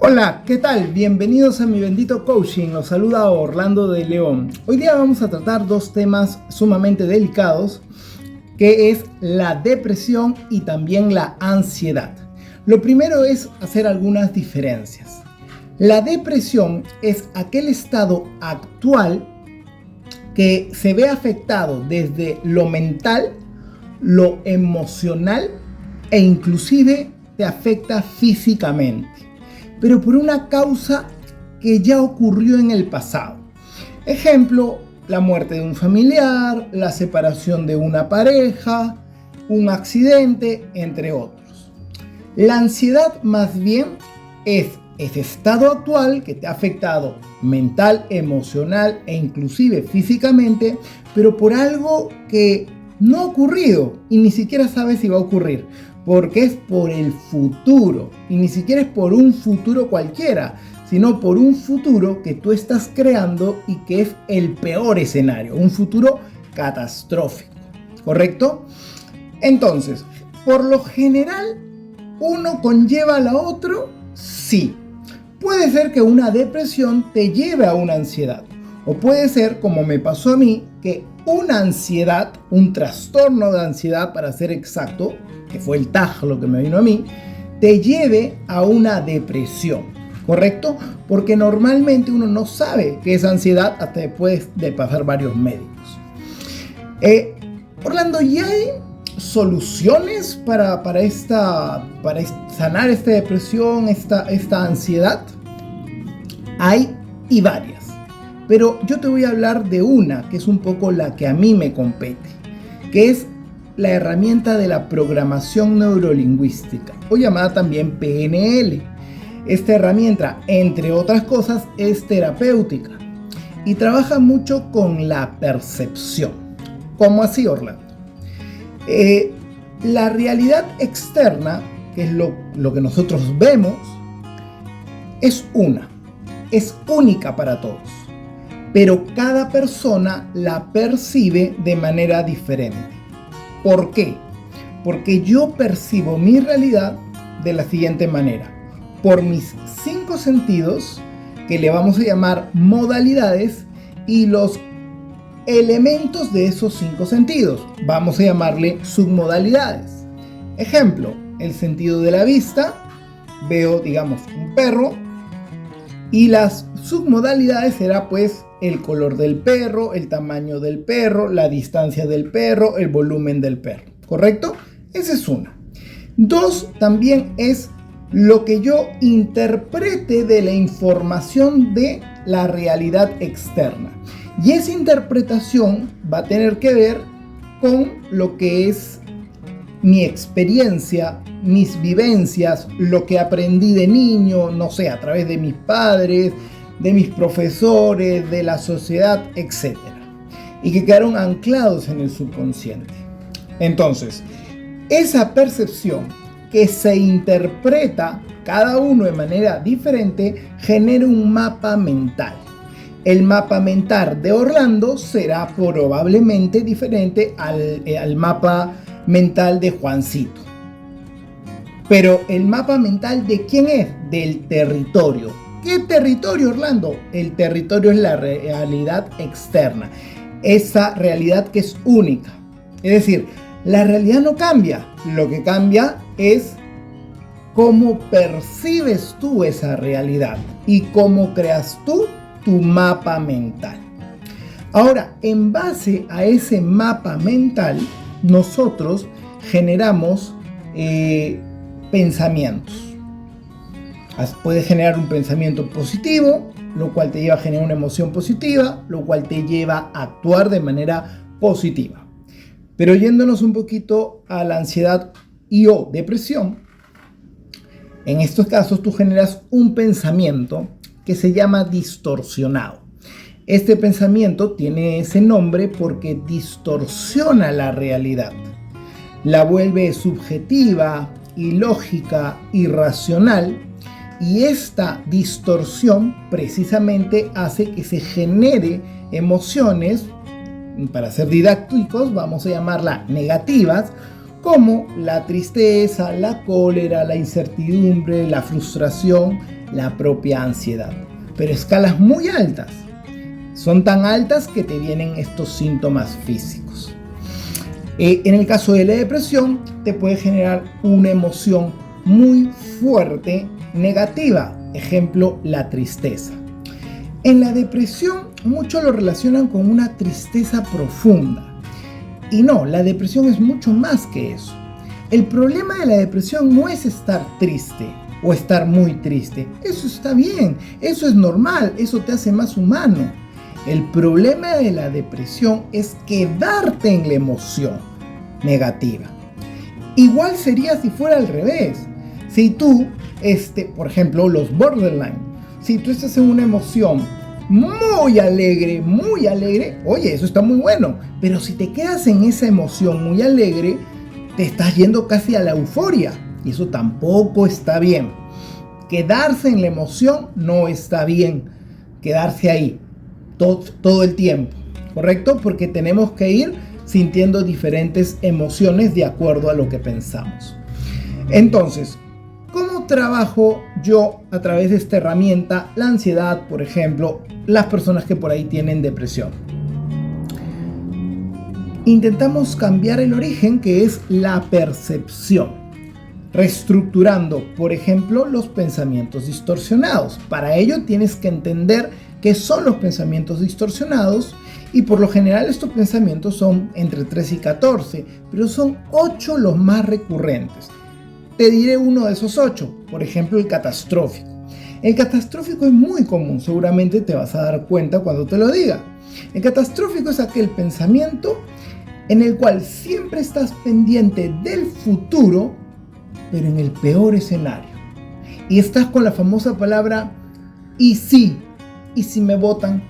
Hola, ¿qué tal? Bienvenidos a Mi Bendito Coaching. Los saluda Orlando de León. Hoy día vamos a tratar dos temas sumamente delicados, que es la depresión y también la ansiedad. Lo primero es hacer algunas diferencias. La depresión es aquel estado actual que se ve afectado desde lo mental, lo emocional e inclusive te afecta físicamente, pero por una causa que ya ocurrió en el pasado. Ejemplo, la muerte de un familiar, la separación de una pareja, un accidente, entre otros. La ansiedad más bien es ese estado actual que te ha afectado mental, emocional e inclusive físicamente, pero por algo que no ha ocurrido y ni siquiera sabes si va a ocurrir, porque es por el futuro y ni siquiera es por un futuro cualquiera, sino por un futuro que tú estás creando y que es el peor escenario, un futuro catastrófico, ¿correcto? Entonces, por lo general, uno conlleva al otro, sí. Puede ser que una depresión te lleve a una ansiedad, o puede ser, como me pasó a mí, que una ansiedad, un trastorno de ansiedad para ser exacto, que fue el TAG lo que me vino a mí, te lleve a una depresión, ¿correcto? Porque normalmente uno no sabe que es ansiedad hasta después de pasar varios médicos. Orlando, ¿ya hay soluciones para sanar esta depresión, esta ansiedad? Hay y varias, pero yo te voy a hablar de una que es un poco la que a mí me compete, que es la herramienta de la programación neurolingüística, o llamada también PNL. Esta herramienta, entre otras cosas, es terapéutica y trabaja mucho con la percepción. ¿Cómo así, Orlando? La realidad externa, que es lo que nosotros vemos, es única para todos, pero cada persona la percibe de manera diferente. ¿Por qué? Porque yo percibo mi realidad de la siguiente manera: por mis 5 sentidos, que le vamos a llamar modalidades, y los elementos de esos 5 sentidos, vamos a llamarle submodalidades. Ejemplo, el sentido de la vista, veo, digamos, un perro, y las submodalidades será pues el color del perro, el tamaño del perro, la distancia del perro, el volumen del perro, ¿correcto? Esa es una. 2, también es lo que yo interprete de la información de la realidad externa. Y esa interpretación va a tener que ver con lo que es mi experiencia, mis vivencias, lo que aprendí de niño, no sé, a través de mis padres, de mis profesores, de la sociedad, etc. Y que quedaron anclados en el subconsciente. Entonces, esa percepción que se interpreta cada uno de manera diferente genera un mapa mental. El mapa mental de Orlando será probablemente diferente al mapa mental de Juancito. Pero el mapa mental, ¿de quién es? Del territorio. ¿Qué territorio, Orlando? El territorio es la realidad externa, esa realidad que es única. Es decir, la realidad no cambia, lo que cambia es cómo percibes tú esa realidad y cómo creas tú tu mapa mental. Ahora, en base a ese mapa mental, nosotros generamos pensamientos. Puedes generar un pensamiento positivo, lo cual te lleva a generar una emoción positiva, lo cual te lleva a actuar de manera positiva. Pero yéndonos un poquito a la ansiedad o depresión, en estos casos tú generas un pensamiento que se llama distorsionado. Este pensamiento tiene ese nombre porque distorsiona la realidad, la vuelve subjetiva, ilógica, irracional, y esta distorsión precisamente hace que se genere emociones, para ser didácticos vamos a llamarlas negativas, como la tristeza, la cólera, la incertidumbre, la frustración, la propia ansiedad. Pero escalas muy altas. Son tan altas que te vienen estos síntomas físicos. En el caso de la depresión, te puede generar una emoción muy fuerte, negativa. Ejemplo, la tristeza. En la depresión, muchos lo relacionan con una tristeza profunda. Y no, la depresión es mucho más que eso. El problema de la depresión no es estar triste o estar muy triste. Eso está bien, eso es normal, eso te hace más humano. El problema de la depresión es quedarte en la emoción negativa. Igual sería si fuera al revés. Si tú, por ejemplo, los borderline, si tú estás en una emoción muy alegre, oye, eso está muy bueno. Pero si te quedas en esa emoción muy alegre, te estás yendo casi a la euforia. Y eso tampoco está bien. Quedarse en la emoción no está bien. Quedarse ahí todo el tiempo, ¿correcto? Porque tenemos que ir sintiendo diferentes emociones de acuerdo a lo que pensamos. Entonces, ¿cómo trabajo yo a través de esta herramienta la ansiedad, por ejemplo, las personas que por ahí tienen depresión? Intentamos cambiar el origen, que es la percepción, reestructurando, por ejemplo, los pensamientos distorsionados. Para ello tienes que entender qué son los pensamientos distorsionados, y por lo general estos pensamientos son entre 3 y 14, pero son 8 los más recurrentes. Te diré uno de esos 8, por ejemplo, el catastrófico. El catastrófico es muy común, seguramente te vas a dar cuenta cuando te lo diga. El catastrófico es aquel pensamiento en el cual siempre estás pendiente del futuro, pero en el peor escenario. Y estás con la famosa palabra ¿y si me botan?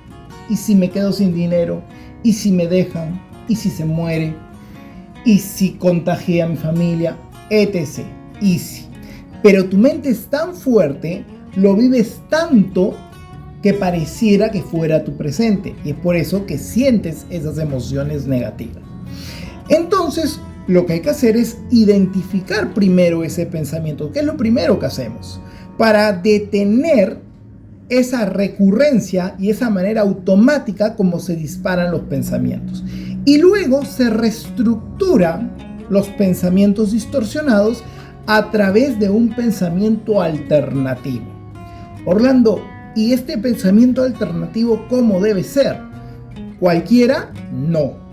¿Y si me quedo sin dinero? ¿Y si me dejan? ¿Y si se muere? ¿Y si contagia a mi familia? Etc. Y si. Pero tu mente es tan fuerte, lo vives tanto, que pareciera que fuera tu presente. Y es por eso que sientes esas emociones negativas. Entonces, lo que hay que hacer es identificar primero ese pensamiento, que es lo primero que hacemos, para detener esa recurrencia y esa manera automática como se disparan los pensamientos. Y luego se reestructuran los pensamientos distorsionados a través de un pensamiento alternativo. Orlando, ¿y este pensamiento alternativo cómo debe ser? ¿Cualquiera? No.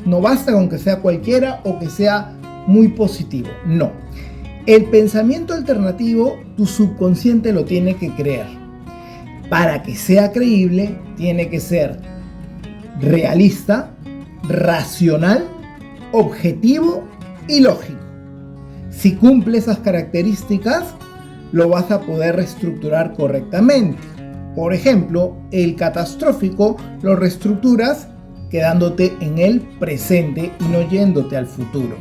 No basta con que sea cualquiera o que sea muy positivo. No. El pensamiento alternativo, tu subconsciente lo tiene que creer. Para que sea creíble, tiene que ser realista, racional, objetivo y lógico. Si cumple esas características, lo vas a poder reestructurar correctamente. Por ejemplo, el catastrófico lo reestructuras quedándote en el presente y no yéndote al futuro.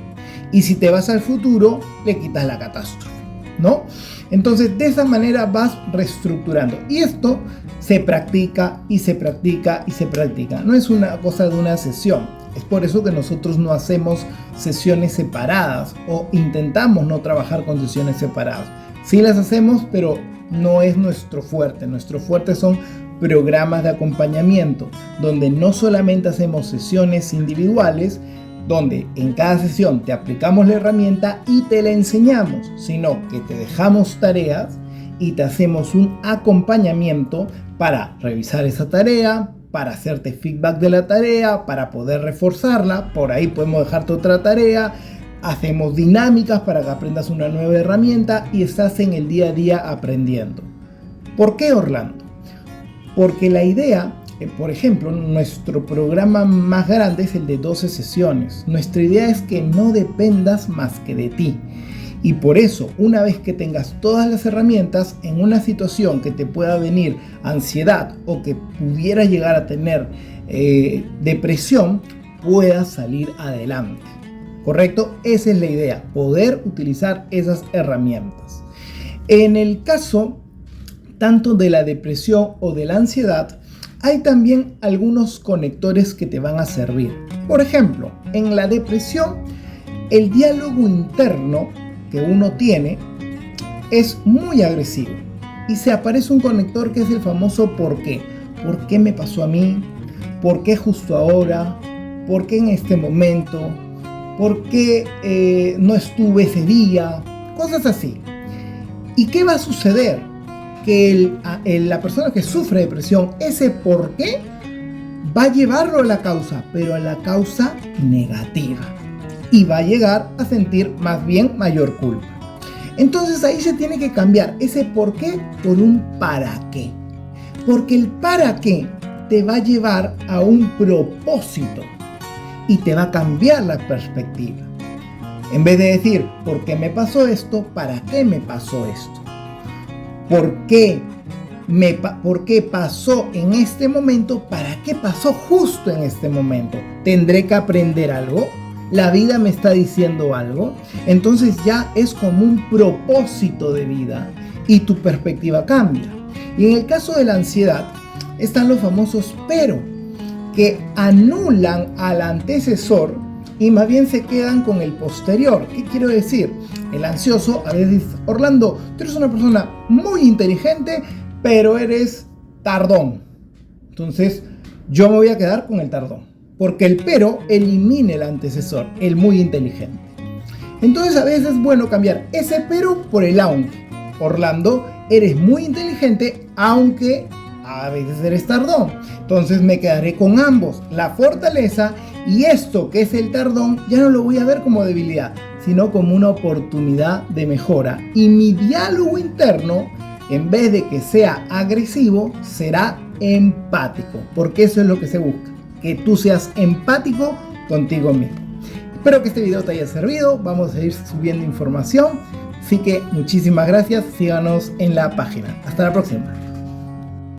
Y si te vas al futuro, le quitas la catástrofe, ¿no? Entonces, de esa manera vas reestructurando. Y esto se practica y se practica y se practica. No es una cosa de una sesión. Es por eso que nosotros no hacemos sesiones separadas o intentamos no trabajar con sesiones separadas. Sí las hacemos, pero no es nuestro fuerte. Nuestro fuerte son programas de acompañamiento, donde no solamente hacemos sesiones individuales, donde en cada sesión te aplicamos la herramienta y te la enseñamos, sino que te dejamos tareas y te hacemos un acompañamiento para revisar esa tarea, para hacerte feedback de la tarea, para poder reforzarla. Por ahí podemos dejarte otra tarea, hacemos dinámicas para que aprendas una nueva herramienta y estás en el día a día aprendiendo. ¿Por qué, Orlando? Porque la idea, por ejemplo, nuestro programa más grande es el de 12 sesiones. Nuestra idea es que no dependas más que de ti. Y por eso, una vez que tengas todas las herramientas, en una situación que te pueda venir ansiedad o que pudieras llegar a tener depresión, puedas salir adelante. ¿Correcto? Esa es la idea, poder utilizar esas herramientas. En el caso tanto de la depresión o de la ansiedad, hay también algunos conectores que te van a servir. Por ejemplo, en la depresión, el diálogo interno que uno tiene es muy agresivo. y se aparece un conector que es el famoso ¿por qué? ¿Por qué me pasó a mí? ¿Por qué justo ahora? ¿Por qué en este momento? ¿Por qué no estuve ese día? Cosas así. ¿Y qué va a suceder? Que la persona que sufre depresión, ese por qué va a llevarlo a la causa, pero a la causa negativa. Y va a llegar a sentir más bien mayor culpa. Entonces ahí se tiene que cambiar ese por qué por un para qué. Porque el para qué te va a llevar a un propósito y te va a cambiar la perspectiva. En vez de decir, ¿por qué me pasó esto? ¿Para qué me pasó esto? ¿Por qué pasó en este momento? ¿Para qué pasó justo en este momento? ¿Tendré que aprender algo? ¿La vida me está diciendo algo? Entonces ya es como un propósito de vida y tu perspectiva cambia. Y en el caso de la ansiedad están los famosos pero, que anulan al antecesor y más bien se quedan con el posterior. ¿Qué quiero decir? El ansioso a veces dice, Orlando, tú eres una persona muy inteligente, pero eres tardón. Entonces yo me voy a quedar con el tardón, porque el pero elimina el antecesor, el muy inteligente. Entonces a veces es bueno cambiar ese pero por el aunque. Orlando, eres muy inteligente, aunque a veces eres tardón. Entonces me quedaré con ambos, la fortaleza y esto que es el tardón ya no lo voy a ver como debilidad, sino como una oportunidad de mejora. Y mi diálogo interno, en vez de que sea agresivo, será empático, porque eso es lo que se busca, que tú seas empático contigo mismo. Espero que este video te haya servido, vamos a ir subiendo información, así que muchísimas gracias, síganos en la página. Hasta la próxima.